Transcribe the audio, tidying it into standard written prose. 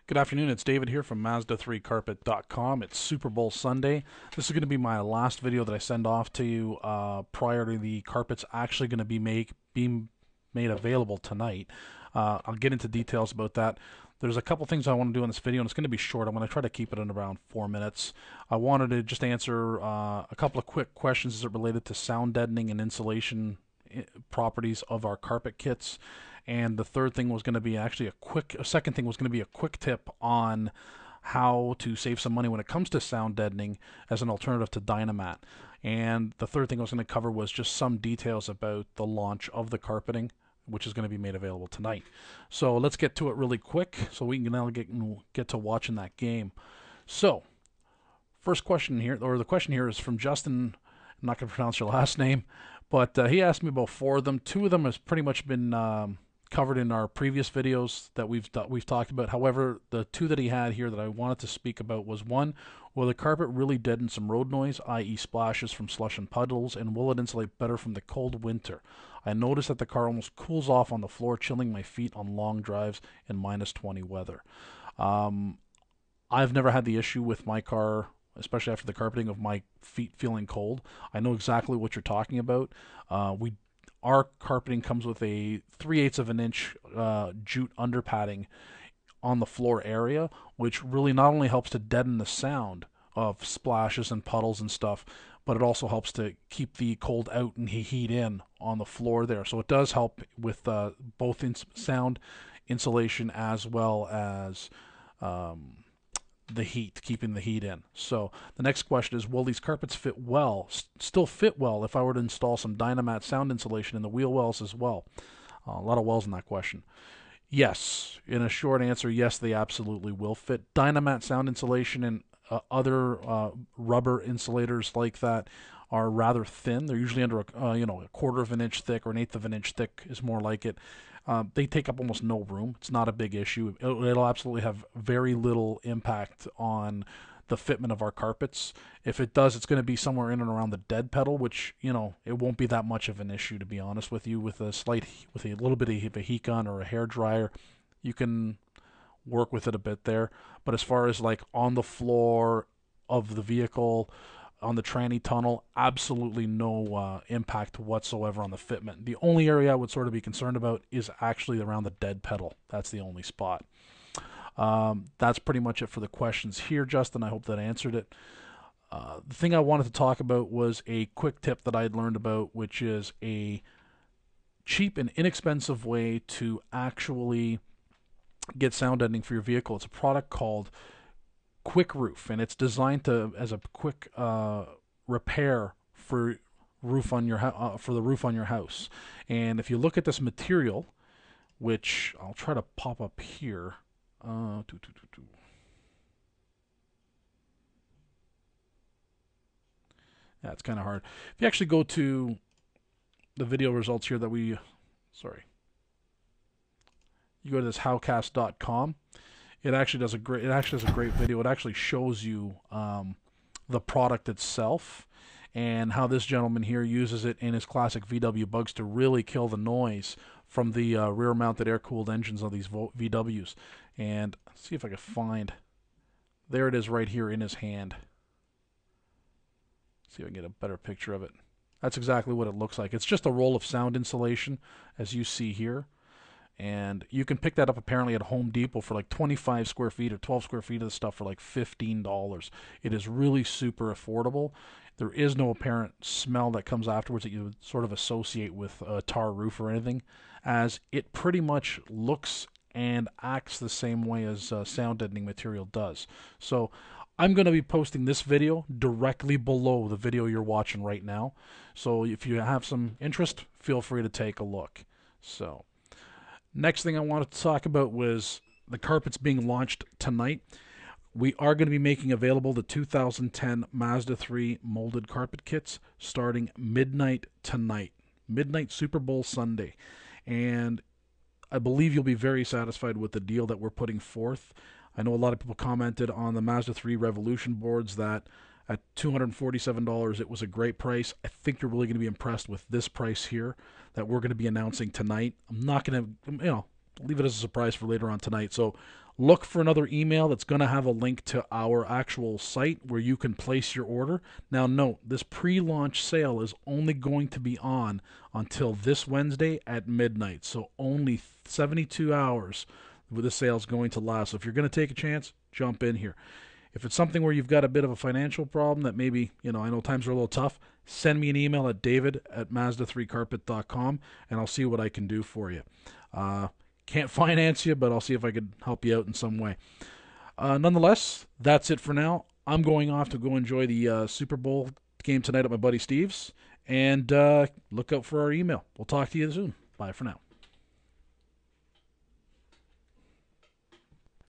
Good afternoon, it's David here from Mazda3Carpet.com. It's Super Bowl Sunday. This is going to be my last video that I send off to you prior to the carpets actually going to being made available tonight. I'll get into details about that. There's a couple things I want to do in this video, and it's going to be short. I'm going to try to keep it in around 4 minutes. I wanted to just answer a couple of quick questions as it related to sound deadening and insulation properties of our carpet kits. And the third thing was going to be actually a second thing was going to be a quick tip on how to save some money when it comes to sound deadening as an alternative to Dynamat. And the third thing I was going to cover was just some details about the launch of the carpeting, which is going to be made available tonight. So let's get to it really quick so we can now get to watching that game. So, first question here, or the question here is from Justin. I'm not going to pronounce your last name, but he asked me about 4 of them. 2 of them has pretty much been covered in our previous videos that we've talked about. However, the 2 that he had here that I wanted to speak about was 1, will the carpet really deaden some road noise, i.e. splashes from slush and puddles, and will it insulate better from the cold winter? I noticed that the car almost cools off on the floor, chilling my feet on long drives in -20 weather. I've never had the issue with my car, especially after the carpeting, of my feet feeling cold. I know exactly what you're talking about. Our carpeting comes with a 3/8 of an inch jute under padding on the floor area, which really not only helps to deaden the sound of splashes and puddles and stuff, but it also helps to keep the cold out and heat in on the floor there. So it does help with both sound insulation as well as the heat, keeping the heat in. So the next question is, will these carpets fit well, still fit well if I were to install some Dynamat sound insulation in the wheel wells as well? A lot of wells in that question. Yes, in a short answer, yes, they absolutely will fit. Dynamat sound insulation and other rubber insulators like that are rather thin. They're usually under a quarter of an inch thick, or an eighth of an inch thick is more like it. They take up almost no room. It's not a big issue. It'll absolutely have very little impact on the fitment of our carpets. If it does, it's going to be somewhere in and around the dead pedal, which, it won't be that much of an issue, to be honest with you. With a little bit of a heat gun or a hair dryer, you can work with it a bit there. But as far as like on the floor of the vehicle, on the tranny tunnel, absolutely no impact whatsoever on the fitment. The only area I would sort of be concerned about is actually around the dead pedal. That's the only spot. That's pretty much it for the questions here, Justin. I hope that answered it. The thing I wanted to talk about was a quick tip that I had learned about, which is a cheap and inexpensive way to actually get sound deadening for your vehicle. It's a product called Quick Roof, and it's designed as a quick repair for the roof on your house. And if you look at this material, which I'll try to pop up here, yeah, it's kind of hard. If you actually go to the video results here you go to this howcast.com. It actually does a great video. It actually shows you the product itself and how this gentleman here uses it in his classic VW Bugs to really kill the noise from the rear-mounted air-cooled engines of these VWs. And let's see if I can find. There it is, right here in his hand. Let's see if I can get a better picture of it. That's exactly what it looks like. It's just a roll of sound insulation, as you see here. And you can pick that up apparently at Home Depot for like 25 square feet or 12 square feet of the stuff for like $15. It is really super affordable. There is no apparent smell that comes afterwards that you would sort of associate with a tar roof or anything, as it pretty much looks and acts the same way as sound deadening material does. So I'm going to be posting this video directly below the video you're watching right now. So if you have some interest, feel free to take a look. So next thing I wanted to talk about was the carpets being launched tonight. We are going to be making available the 2010 Mazda 3 molded carpet kits starting midnight tonight. Midnight Super Bowl Sunday. And I believe you'll be very satisfied with the deal that we're putting forth. I know a lot of people commented on the Mazda 3 Revolution boards that at $247 it was a great price. I think you're really going to be impressed with this price here that we're going to be announcing tonight. I'm not going to, leave it as a surprise for later on tonight. So Look for another email that's going to have a link to our actual site where you can place your order. Now, note, this pre-launch sale is only going to be on until this Wednesday at midnight, so only 72 hours the sale is going to last. So if you're going to take a chance, jump in here. If it's something where you've got a bit of a financial problem that maybe, I know times are a little tough, send me an email at david@mazda3carpet.com, and I'll see what I can do for you. Can't finance you, but I'll see if I could help you out in some way. Nonetheless, that's it for now. I'm going off to go enjoy the Super Bowl game tonight at my buddy Steve's, and look out for our email. We'll talk to you soon. Bye for now.